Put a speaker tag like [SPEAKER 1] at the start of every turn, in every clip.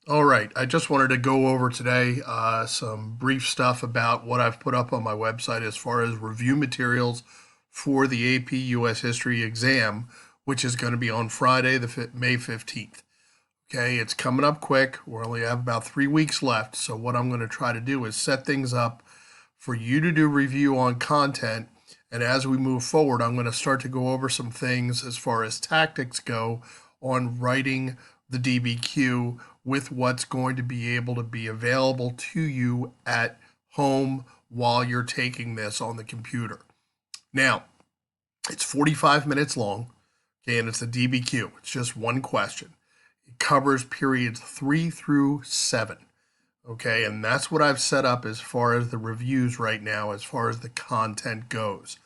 [SPEAKER 1] All right, I just wanted to go over today some brief stuff about what I've put up on my website as far as review materials for the AP US History exam, which is going to be on Friday, May 15th. Okay, it's coming up quick. We only have about 3 weeks left. So, what I'm going to try to do is set things up for you to do review on content. And as we move forward, I'm going to start to go over some things as far as tactics go on writing the DBQ with what's going to be able to be available to you at home while you're taking this on the computer. Now, it's 45 minutes long, okay, and it's a DBQ. It's just one question. It covers periods 3 through 7. Okay, and that's what I've set up as far as the reviews right now, as far as the content goes.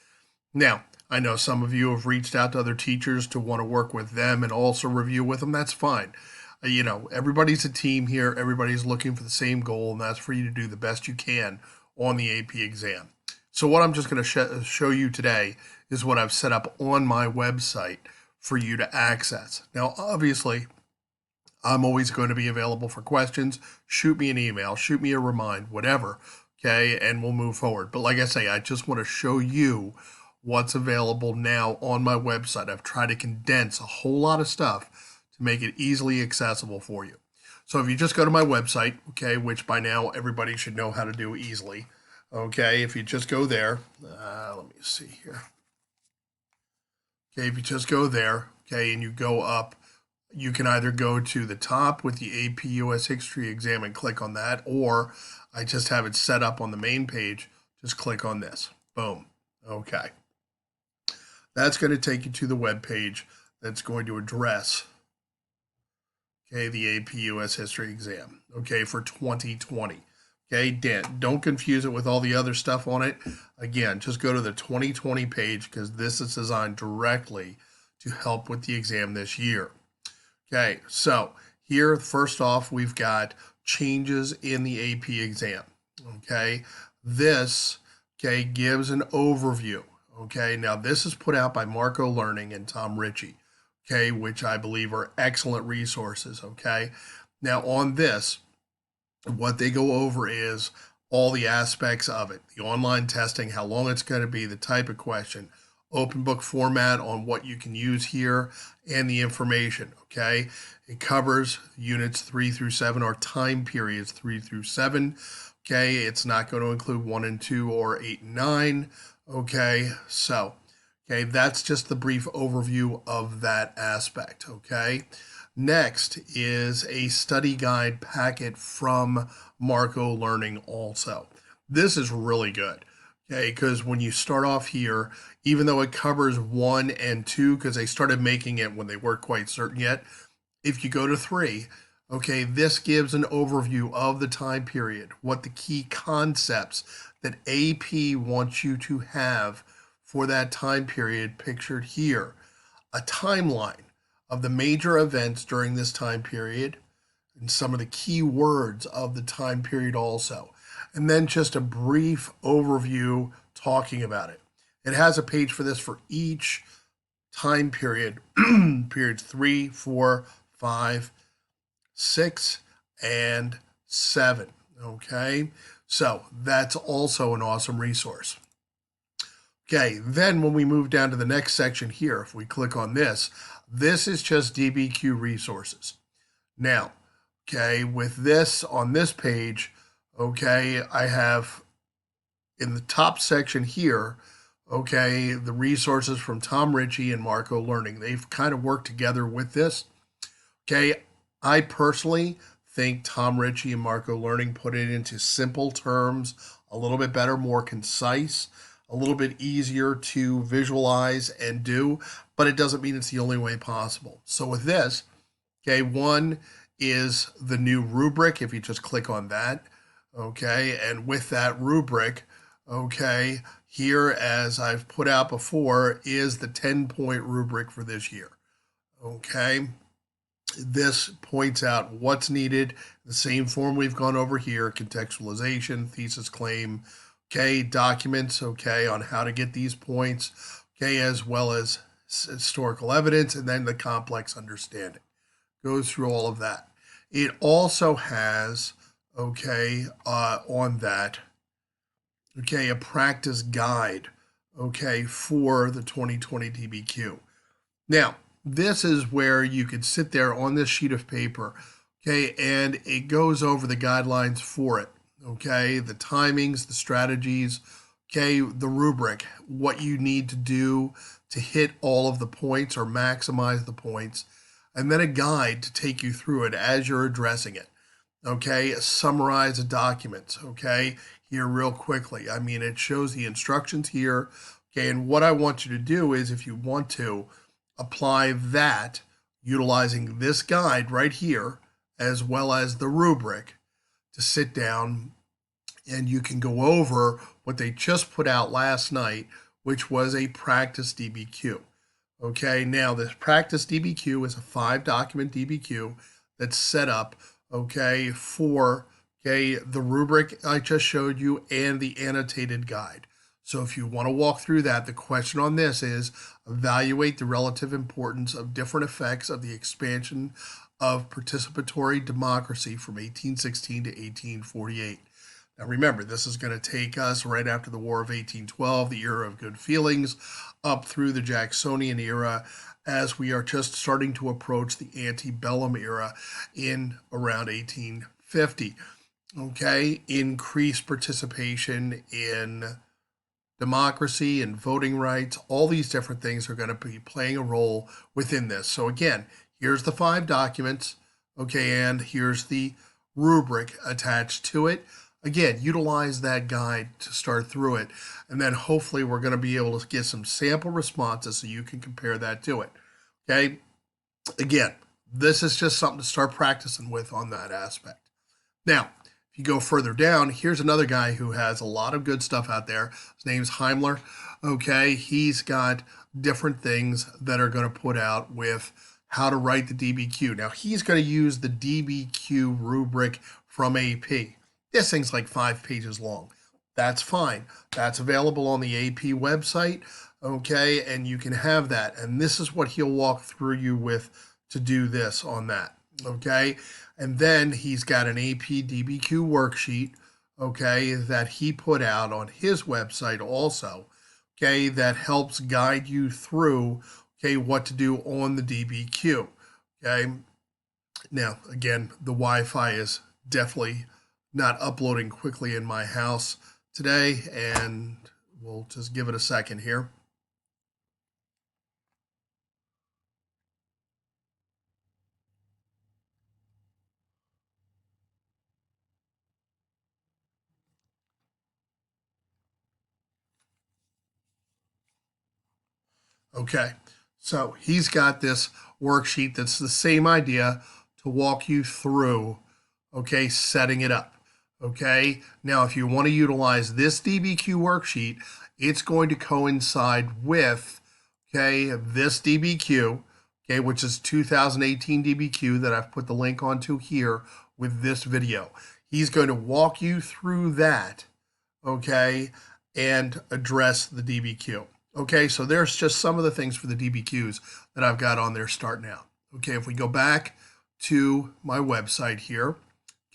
[SPEAKER 1] Now, I know some of you have reached out to other teachers to want to work with them and also review with them. That's fine. Everybody's a team here. Everybody's looking for the same goal, and that's for you to do the best you can on the AP exam. So, what I'm just going to show you today is what I've set up on my website for you to access. Now, obviously, I'm always going to be available for questions. Shoot me an email, shoot me a remind, whatever. Okay, and we'll move forward. But like I say, I just want to show you what's available now on my website. I've tried to condense a whole lot of stuff to make it easily accessible for you. So if you just go to my website, okay, which by now everybody should know how to do easily, okay, if you just go there, let me see here. Okay, if you just go there, okay, and you go up, you can either go to the top with the AP US History exam and click on that, or I just have it set up on the main page. Just click on this. Boom. Okay. That's going to take you to the web page that's going to address, okay, the AP US History exam, okay, for 2020. Okay, don't confuse it with all the other stuff on it. Again, just go to the 2020 page because this is designed directly to help with the exam this year. Okay, so here, first off, we've got changes in the AP exam. Okay, this, okay, gives an overview. Okay, now this is put out by Marco Learning and Tom Ritchie, okay, which I believe are excellent resources. Okay, now on this, what they go over is all the aspects of it, the online testing, how long it's going to be, the type of question, open book format on what you can use here, and the information. Okay, it covers units 3 through 7 or time periods 3 through 7. Okay, it's not going to include 1 and 2 or 8 and 9. Okay, so okay, that's just the brief overview of that aspect. Okay, next is a study guide packet from Marco Learning also. This is really good. Okay, because when you start off here, even though it covers 1 and 2, because they started making it when they weren't quite certain yet, if you go to 3, okay, this gives an overview of the time period, what the key concepts that AP wants you to have for that time period pictured here, a timeline of the major events during this time period, and some of the key words of the time period also. And then just a brief overview talking about it. It has a page for this for each time period, periods 3, 4, 5, 6, and 7. Okay, so that's also an awesome resource. Okay, then when we move down to the next section here, if we click on this, this is just DBQ resources. Now, okay, with this on this page, okay, I have in the top section here, okay, the resources from Tom Ritchie and Marco Learning. They've kind of worked together with this. Okay, I personally think Tom Ritchie and Marco Learning put it into simple terms, a little bit better, more concise, a little bit easier to visualize and do, but it doesn't mean it's the only way possible. So with this, okay, one is the new rubric, if you just click on that, okay, and with that rubric, okay, here, as I've put out before, is the 10-point rubric for this year, okay? This points out what's needed, the same form we've gone over here, contextualization, thesis claim, okay, documents, okay, on how to get these points, okay, as well as historical evidence, and then the complex understanding. Goes through all of that. It also has, okay, on that, okay, a practice guide, okay, for the 2020 DBQ. Now, this is where you could sit there on this sheet of paper, okay, and it goes over the guidelines for it, okay, the timings, the strategies, okay, the rubric, what you need to do to hit all of the points or maximize the points, and then a guide to take you through it as you're addressing it, okay, summarize the documents, okay, here real quickly. I mean, it shows the instructions here, okay, and what I want you to do is if you want to, apply that utilizing this guide right here, as well as the rubric, to sit down and you can go over what they just put out last night, which was a practice DBQ. Okay, now this practice DBQ is a 5-document DBQ that's set up, okay, for, okay, the rubric I just showed you and the annotated guide. So if you want to walk through that, the question on this is evaluate the relative importance of different effects of the expansion of participatory democracy from 1816 to 1848. Now remember, this is going to take us right after the War of 1812, the era of good feelings, up through the Jacksonian era, as we are just starting to approach the antebellum era in around 1850. Okay, increased participation in democracy and voting rights, all these different things are going to be playing a role within this. So again, here's the 5 documents, okay, and here's the rubric attached to it. Again, utilize that guide to start through it, and then hopefully we're going to be able to get some sample responses so you can compare that to it. Okay, again, this is just something to start practicing with on that aspect. Now, if you go further down, here's another guy who has a lot of good stuff out there. His name's Heimler. Okay, he's got different things that are going to put out with how to write the DBQ. Now, he's going to use the DBQ rubric from AP. This thing's like 5 pages long. That's fine. That's available on the AP website, okay, and you can have that. And this is what he'll walk through you with to do this on that, okay? And then he's got an AP DBQ worksheet, okay, that he put out on his website also, okay, that helps guide you through, okay, what to do on the DBQ, okay? Now, again, the Wi-Fi is definitely not uploading quickly in my house today, and we'll just give it a second here. Okay, so he's got this worksheet that's the same idea to walk you through, okay, setting it up. Okay, now if you want to utilize this DBQ worksheet, it's going to coincide with, okay, this DBQ, okay, which is 2018 DBQ that I've put the link onto here with this video. He's going to walk you through that, okay, and address the DBQ. Okay, so there's just some of the things for the DBQs that I've got on there starting out. Okay, if we go back to my website here,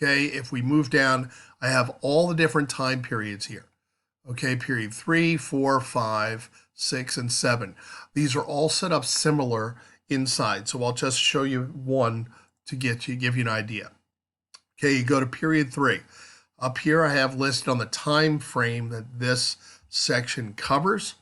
[SPEAKER 1] okay, if we move down, I have all the different time periods here. Okay, period 3, 4, 5, 6, and 7. These are all set up similar inside. So I'll just show you one to give you an idea. Okay, you go to period 3. Up here I have listed on the time frame that this section covers.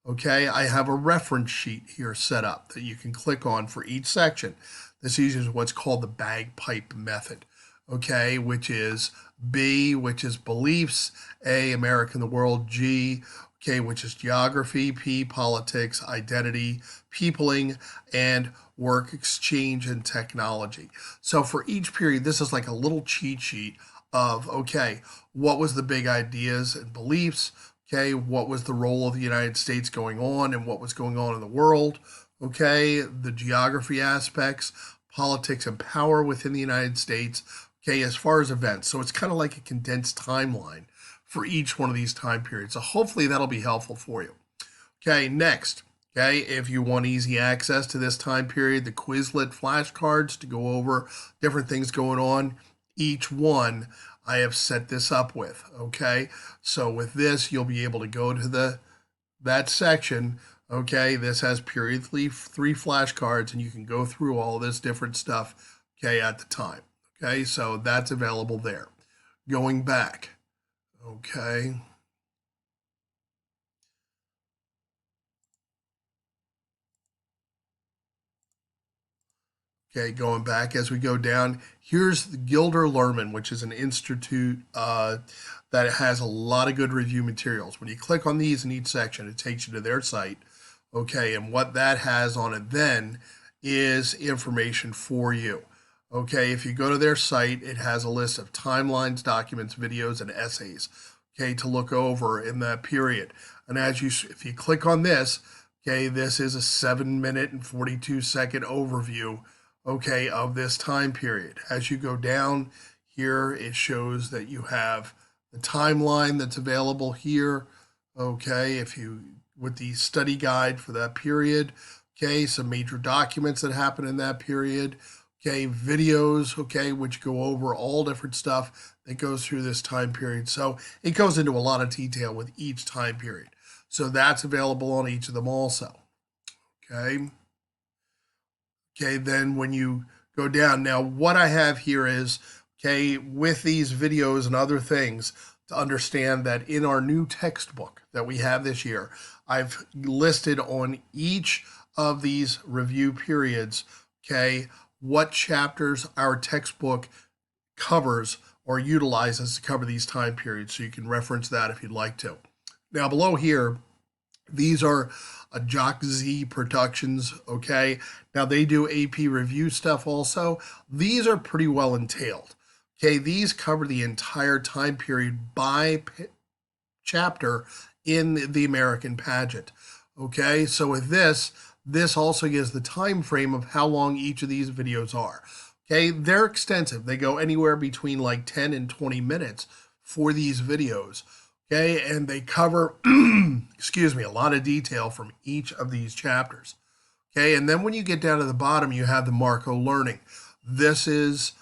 [SPEAKER 1] Okay, I have a reference sheet here set up that you can click on for each section. This uses what's called the bagpipe method, okay, which is B, which is beliefs, A, America and the world, G, okay, which is geography, P, politics, identity, peopling, and work, exchange, and technology. So for each period, this is like a little cheat sheet of, okay, what was the big ideas and beliefs? Okay, what was the role of the United States going on and what was going on in the world? Okay, the geography aspects, politics and power within the United States. Okay, as far as events. So it's kind of like a condensed timeline for each one of these time periods. So hopefully that'll be helpful for you. Okay, next, Okay, if you want easy access to this time period, the Quizlet flashcards to go over different things going on, each one I have set this up with. Okay, so with this, you'll be able to go to that section. Okay, this has period three flashcards, and you can go through all this different stuff. Okay, at the time. Okay, so that's available there. Going back. Okay. Okay, going back as we go down, here's the Gilder Lehrman, which is an institute that has a lot of good review materials. When you click on these in each section, it takes you to their site. Okay, and what that has on it then is information for you. Okay, if you go to their site, it has a list of timelines, documents, videos, and essays. Okay, to look over in that period. And if you click on this, okay, this is a 7-minute and 42-second overview, okay, of this time period. As you go down here, it shows that you have the timeline that's available here, okay, if you with the study guide for that period, okay, some major documents that happen in that period, okay, videos, okay, which go over all different stuff that goes through this time period. So it goes into a lot of detail with each time period. So that's available on each of them also, okay. Okay, then when you go down, now what I have here is, okay, with these videos and other things, to understand that in our new textbook that we have this year, I've listed on each of these review periods, okay, what chapters our textbook covers or utilizes to cover these time periods. So you can reference that if you'd like to. Now below here, these are Jock Z Productions, okay? Now they do AP review stuff also. These are pretty well entailed, okay? These cover the entire time period by chapter in the American pageant, okay? So with this also gives the time frame of how long each of these videos are, okay? They're extensive. They go anywhere between like 10 and 20 minutes for these videos. Okay, and they cover, excuse me, a lot of detail from each of these chapters. Okay, and then when you get down to the bottom, you have the Marco Learning. This is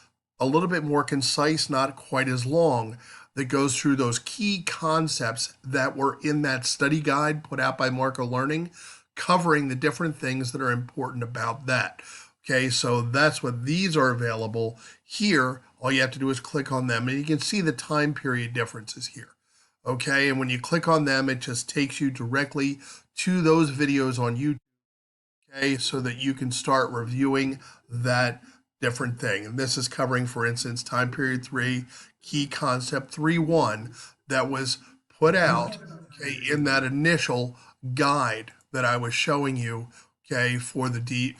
[SPEAKER 1] a little bit more concise, not quite as long, that goes through those key concepts that were in that study guide put out by Marco Learning, covering the different things that are important about that. Okay, so that's what these are available here. All you have to do is click on them, and you can see the time period differences here. Okay, and when you click on them, it just takes you directly to those videos on YouTube, okay, so that you can start reviewing that different thing. And this is covering, for instance, time period 3, key concept 3.1 that was put out, okay, in that initial guide that I was showing you, okay, for the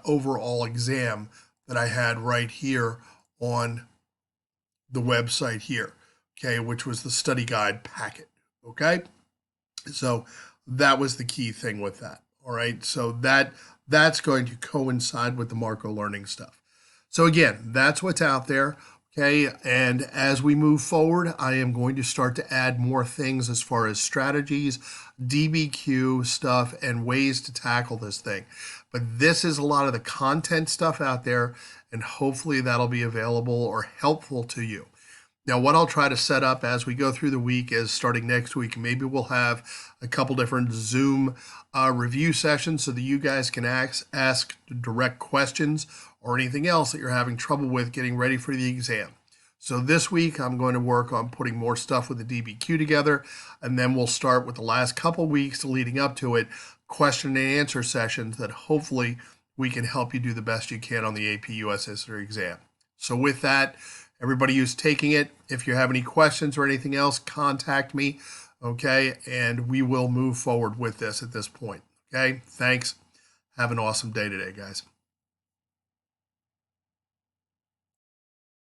[SPEAKER 1] overall exam that I had right here on the website here, okay, which was the study guide packet, okay? So that was the key thing with that, all right? So that's going to coincide with the Marco Learning stuff. So again, that's what's out there, okay? And as we move forward, I am going to start to add more things as far as strategies, DBQ stuff, and ways to tackle this thing. But this is a lot of the content stuff out there, and hopefully that'll be available or helpful to you. Now, what I'll try to set up as we go through the week is starting next week, maybe we'll have a couple different Zoom review sessions so that you guys can ask direct questions or anything else that you're having trouble with getting ready for the exam. So this week, I'm going to work on putting more stuff with the DBQ together, and then we'll start with the last couple weeks leading up to it, question and answer sessions that hopefully we can help you do the best you can on the AP US History exam. So with that, everybody who's taking it, if you have any questions or anything else, contact me, okay? And we will move forward with this at this point, okay? Thanks. Have an awesome day today, guys.